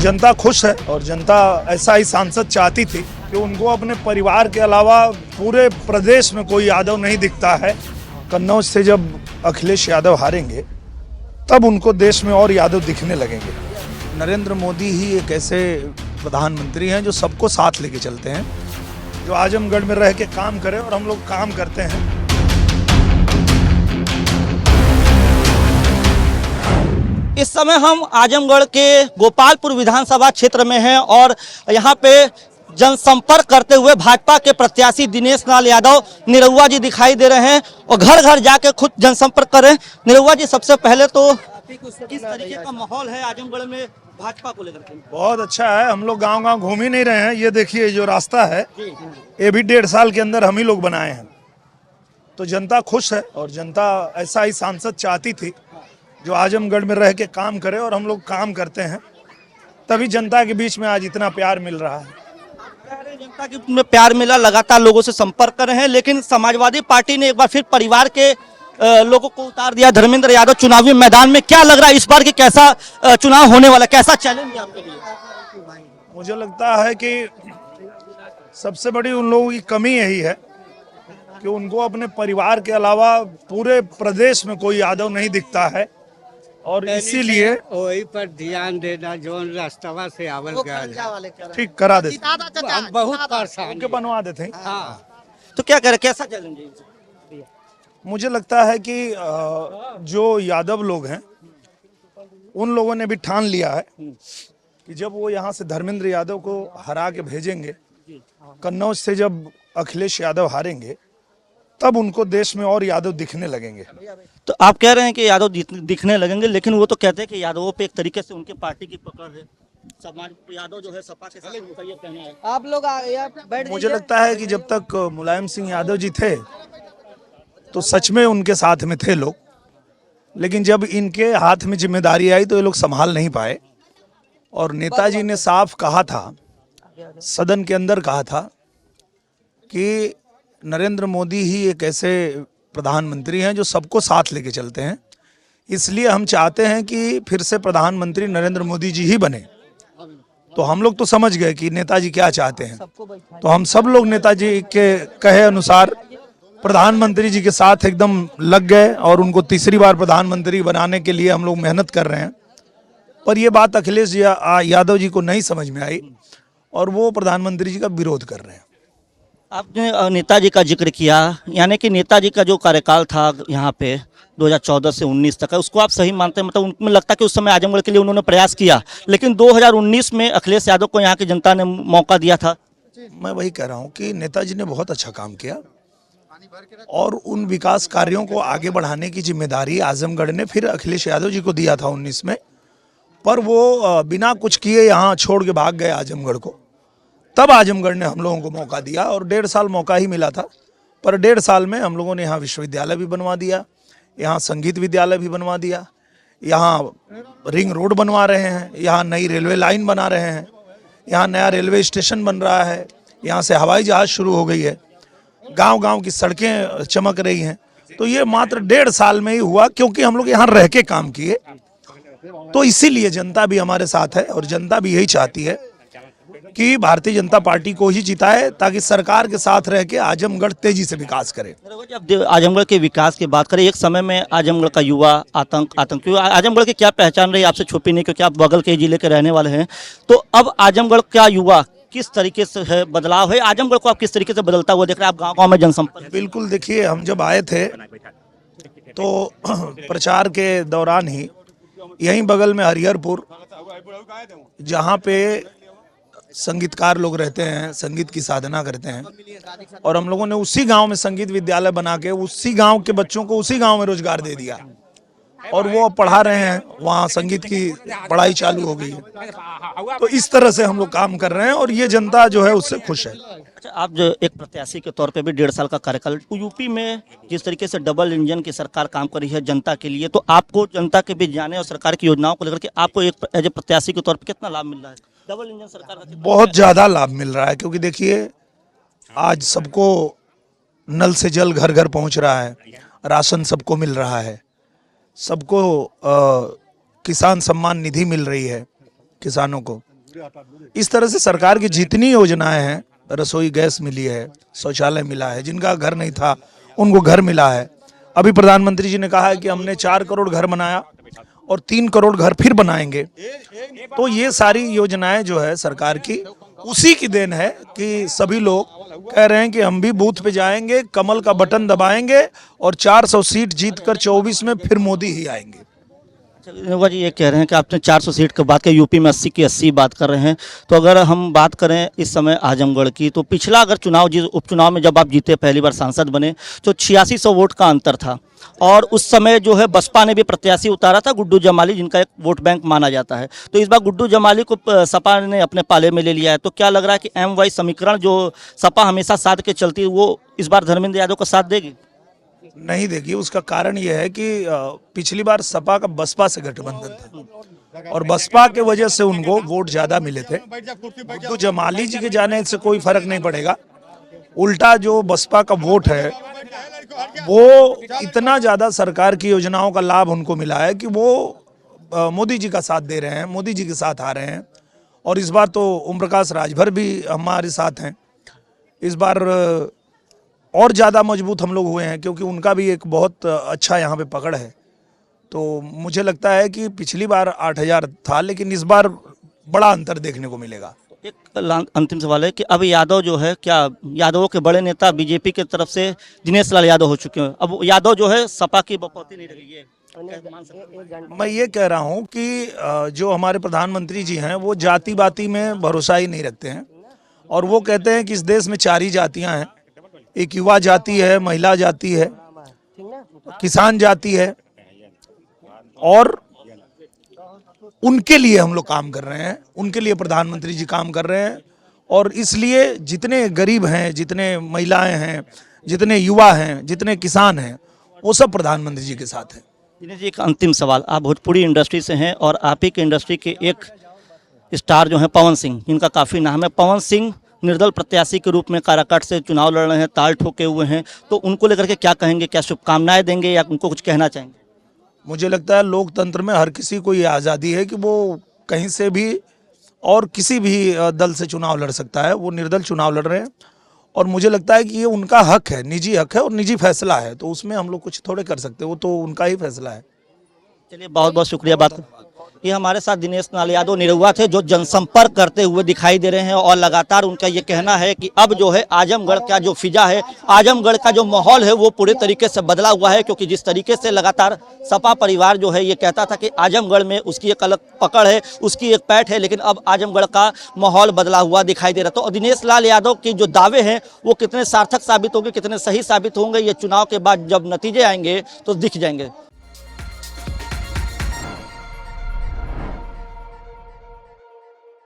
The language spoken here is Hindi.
जनता खुश है और जनता ऐसा ही सांसद चाहती थी कि उनको अपने परिवार के अलावा पूरे प्रदेश में कोई यादव नहीं दिखता है। कन्नौज से जब अखिलेश यादव हारेंगे तब उनको देश में और यादव दिखने लगेंगे। नरेंद्र मोदी ही एक ऐसे प्रधानमंत्री हैं जो सबको साथ लेके चलते हैं, जो आजमगढ़ में रह के काम करें और हम लोग काम करते हैं। इस समय हम आजमगढ़ के गोपालपुर विधानसभा क्षेत्र में हैं और यहाँ पे जनसंपर्क करते हुए भाजपा के प्रत्याशी दिनेश लाल यादव निरहुआ जी दिखाई दे रहे हैं और घर घर जाके खुद जनसंपर्क कर रहे हैं। निरहुआ जी, सबसे पहले तो किस तरीके का माहौल है आजमगढ़ में भाजपा को लेकर? बहुत अच्छा है। हम लोग गांव-गांव घूम ही नहीं रहे हैं। ये देखिए, जो रास्ता है ये भी 1.5 साल के अंदर हम ही लोग बनाए हैं। तो जनता खुश है और जनता ऐसा ही सांसद चाहती थी जो आजमगढ़ में रह के काम करे और हम लोग काम करते हैं, तभी जनता के बीच में आज इतना प्यार मिल रहा है। जनता के प्यार मिला, लगातार लोगों से संपर्क कर रहे हैं, लेकिन समाजवादी पार्टी ने एक बार फिर परिवार के लोगों को उतार दिया। धर्मेंद्र यादव चुनावी मैदान में, क्या लग रहा है इस बार की कैसा चुनाव होने वाला, कैसा चैलेंज है आपके लिए? मुझे लगता है कि सबसे बड़ी उन लोगों की कमी यही है कि उनको अपने परिवार के अलावा पूरे प्रदेश में कोई यादव नहीं दिखता है और इसीलिए वही पर ध्यान देना जो रास्ता से आवल गया ठीक करा देते, हम बहुत परेशान के बनवा देते हैं। तो क्या करें, कैसा चैलेंज है? मुझे लगता है कि जो यादव लोग हैं उन लोगों ने भी ठान लिया है कि जब वो यहाँ से धर्मेंद्र यादव को हरा के भेजेंगे, कन्नौज से जब अखिलेश यादव हारेंगे तब उनको देश में और यादव दिखने लगेंगे। तो आप कह रहे हैं कि यादव दिखने लगेंगे, लेकिन वो तो कहते हैं कि यादवों पे एक तरीके से उनके पार्टी की पकड़ है। समाज यादव जो है सपा के साथ उनका ये कहना है। आप लोग बैठ मुझे लगता है कि जब तक मुलायम सिंह यादव जी थे तो सच में उनके साथ में थे लोग, लेकिन जब इनके हाथ में जिम्मेदारी आई तो ये लोग संभाल नहीं पाए। और नेताजी ने साफ कहा था, सदन के अंदर कहा था कि नरेंद्र मोदी ही एक ऐसे प्रधानमंत्री हैं जो सबको साथ लेके चलते हैं, इसलिए हम चाहते हैं कि फिर से प्रधानमंत्री नरेंद्र मोदी जी ही बने। तो हम लोग तो समझ गए कि नेताजी क्या चाहते हैं, तो हम सब लोग नेताजी के कहे अनुसार प्रधानमंत्री जी के साथ एकदम लग गए और उनको तीसरी बार प्रधानमंत्री बनाने के लिए हम लोग मेहनत कर रहे हैं। पर ये बात अखिलेश यादव जी को नहीं समझ में आई और वो प्रधानमंत्री जी का विरोध कर रहे हैं। आपने नेताजी का जिक्र किया, यानी कि नेताजी का जो कार्यकाल था यहाँ पे 2014 से 19 तक है, उसको आप सही मानते हैं? मतलब उनमें लगता है कि उस समय आजमगढ़ के लिए उन्होंने प्रयास किया, लेकिन 2019 में अखिलेश यादव को यहाँ की जनता ने मौका दिया था। मैं वही कह रहा हूँ कि नेताजी ने बहुत अच्छा काम किया और उन विकास कार्यों को आगे बढ़ाने की जिम्मेदारी आजमगढ़ ने फिर अखिलेश यादव जी को दिया था 19 में, पर वो बिना कुछ किए यहाँ छोड़ के भाग गए आजमगढ़ को। तब आजमगढ़ ने हम लोगों को मौका दिया और 1.5 साल मौका ही मिला था, पर 1.5 साल में हम लोगों ने यहाँ विश्वविद्यालय भी बनवा दिया, यहाँ संगीत विद्यालय भी बनवा दिया, यहाँ रिंग रोड बनवा रहे हैं, यहाँ नई रेलवे लाइन बना रहे हैं, यहाँ नया रेलवे स्टेशन बन रहा है, यहाँ से हवाई जहाज शुरू हो गई है, गांव-गांव की सड़कें चमक रही हैं। तो ये मात्र 1.5 साल में ही हुआ क्योंकि हम लोग यहाँ रह के काम किए। तो इसीलिए जनता भी हमारे साथ है और जनता भी यही चाहती है कि भारतीय जनता पार्टी को ही जिताए ताकि सरकार के साथ रह के आजमगढ़ तेजी से विकास करे। जब आजमगढ़ के विकास की बात करें, एक समय में आजमगढ़ का युवा आतंकी आजमगढ़ की क्या पहचान रही आपसे छुपी नहीं, क्योंकि आप बगल के जिले के रहने वाले हैं। तो अब आजमगढ़ का युवा किस तरीके से है, बदलाव है आजमगढ़ को आप किस तरीके से बदलता हुआ देख रहे हैं? आप गाँव में जनसंपर्क? बिल्कुल, देखिए, हम जब आए थे तो प्रचार के दौरान ही यहीं बगल में हरिहरपुर, जहाँ पे संगीतकार लोग रहते हैं, संगीत की साधना करते हैं, और हम लोगों ने उसी गांव में संगीत विद्यालय बना के उसी गांव के बच्चों को उसी गांव में रोजगार दे दिया और वो अब पढ़ा रहे हैं, वहाँ संगीत की पढ़ाई चालू हो गई है। तो इस तरह से हम लोग काम कर रहे हैं और ये जनता जो है उससे खुश है। अच्छा, आप जो एक प्रत्याशी के तौर पे भी 1.5 साल का कार्यकाल, यूपी में जिस तरीके से डबल इंजन की सरकार काम कर रही है जनता के लिए, तो आपको जनता के बीच जाने और सरकार की योजनाओं को लेकर के आपको एक एज ए प्रत्याशी के तौर पे कितना लाभ मिल रहा है? डबल इंजन सरकार का बहुत ज़्यादा लाभ मिल रहा है, क्योंकि देखिए आज सबको नल से जल घर घर पहुँच रहा है, राशन सबको मिल रहा है, सबको किसान सम्मान निधि मिल रही है किसानों को। इस तरह से सरकार की जितनी योजनाएं हैं, रसोई गैस मिली है, शौचालय मिला है, जिनका घर नहीं था उनको घर मिला है। अभी प्रधानमंत्री जी ने कहा है कि हमने 4 करोड़ घर बनाया और 3 करोड़ घर फिर बनाएंगे। तो ये सारी योजनाएं जो है सरकार की, उसी की देन है कि सभी लोग कह रहे हैं कि हम भी बूथ पे जाएंगे, कमल का बटन दबाएंगे और 400 सीट जीतकर 24 में फिर मोदी ही आएंगे। निरहुआ जी ये कह रहे हैं कि आपने 400 सीट की बात की, यूपी में 80 की 80 बात कर रहे हैं। तो अगर हम बात करें इस समय आजमगढ़ की, तो पिछला अगर चुनाव जिस उपचुनाव में जब आप जीते, पहली बार सांसद बने, तो 8600 वोट का अंतर था। और उस समय जो है बसपा ने भी प्रत्याशी उतारा था, गुड्डू जमाली, जिनका एक वोट बैंक माना जाता है। तो इस बार गुड्डू जमाली को सपा ने अपने पाले में ले लिया है। तो क्या लग रहा है कि एम वाई समीकरण जो सपा हमेशा साध के चलती है, वो इस बार धर्मेंद्र यादव का साथ देगी? नहीं देगी। उसका कारण यह है कि पिछली बार सपा का बसपा से गठबंधन था और बसपा के वजह से उनको वोट ज्यादा मिले थे। गुड्डू जमाली जी के जाने से कोई फर्क नहीं पड़ेगा, उल्टा जो बसपा का वोट है वो इतना ज्यादा सरकार की योजनाओं का लाभ उनको मिला है कि वो मोदी जी का साथ दे रहे हैं, मोदी जी के साथ आ रहे हैं। और इस बार तो ओम प्रकाश राजभर भी हमारे साथ हैं। इस बार और ज़्यादा मजबूत हम लोग हुए हैं क्योंकि उनका भी एक बहुत अच्छा यहाँ पे पकड़ है। तो मुझे लगता है कि पिछली बार 8000 था, लेकिन इस बार बड़ा अंतर देखने को मिलेगा। एक अंतिम सवाल है कि अब यादव जो है, क्या यादवों के बड़े नेता बीजेपी की तरफ से दिनेश लाल यादव हो चुके हैं, अब यादव जो है सपा की बपौती नहीं रही है? मैं ये कह रहा हूँ कि जो हमारे प्रधानमंत्री जी हैं वो जाति बाती में भरोसा ही नहीं रखते हैं और वो कहते हैं कि इस देश में 4 ही जातियाँ हैं, एक युवा जाति है, महिला जाति है, किसान जाति है, और उनके लिए हम लोग काम कर रहे हैं, उनके लिए प्रधानमंत्री जी काम कर रहे हैं। और इसलिए जितने गरीब हैं, जितने महिलाएं हैं, जितने युवा हैं, जितने किसान हैं, वो सब प्रधानमंत्री जी के साथ हैं। दिनेश जी एक अंतिम सवाल, आप भोजपुरी इंडस्ट्री से हैं और आप ही की इंडस्ट्री के एक स्टार जो हैं पवन सिंह, इनका काफ़ी नाम है। पवन सिंह निर्दल प्रत्याशी के रूप में काराकाट से चुनाव लड़ रहे हैं, ताल ठोके हुए हैं, तो उनको लेकर के क्या कहेंगे, क्या शुभकामनाएं देंगे या उनको कुछ कहना चाहेंगे? मुझे लगता है लोकतंत्र में हर किसी को ये आज़ादी है कि वो कहीं से भी और किसी भी दल से चुनाव लड़ सकता है। वो निर्दल चुनाव लड़ रहे हैं और मुझे लगता है कि ये उनका हक है, निजी हक है और निजी फैसला है, तो उसमें हम लोग कुछ थोड़े कर सकते, वो तो उनका ही फैसला है। चलिए बहुत बहुत शुक्रिया बात। ये हमारे साथ दिनेश लाल यादव निरहुआ थे जो जनसंपर्क करते हुए दिखाई दे रहे हैं और लगातार उनका ये कहना है कि अब जो है आजमगढ़ का जो फिजा है, आजमगढ़ का जो माहौल है वो पूरे तरीके से बदला हुआ है। क्योंकि जिस तरीके से लगातार सपा परिवार जो है ये कहता था कि आजमगढ़ में उसकी एक अलग पकड़ है, उसकी एक पैठ है, लेकिन अब आजमगढ़ का माहौल बदला हुआ दिखाई दे रहा। तो दिनेश लाल यादव के जो दावे हैं वो कितने सार्थक साबित होंगे, कितने सही साबित होंगे, ये चुनाव के बाद जब नतीजे आएंगे तो दिख जाएंगे।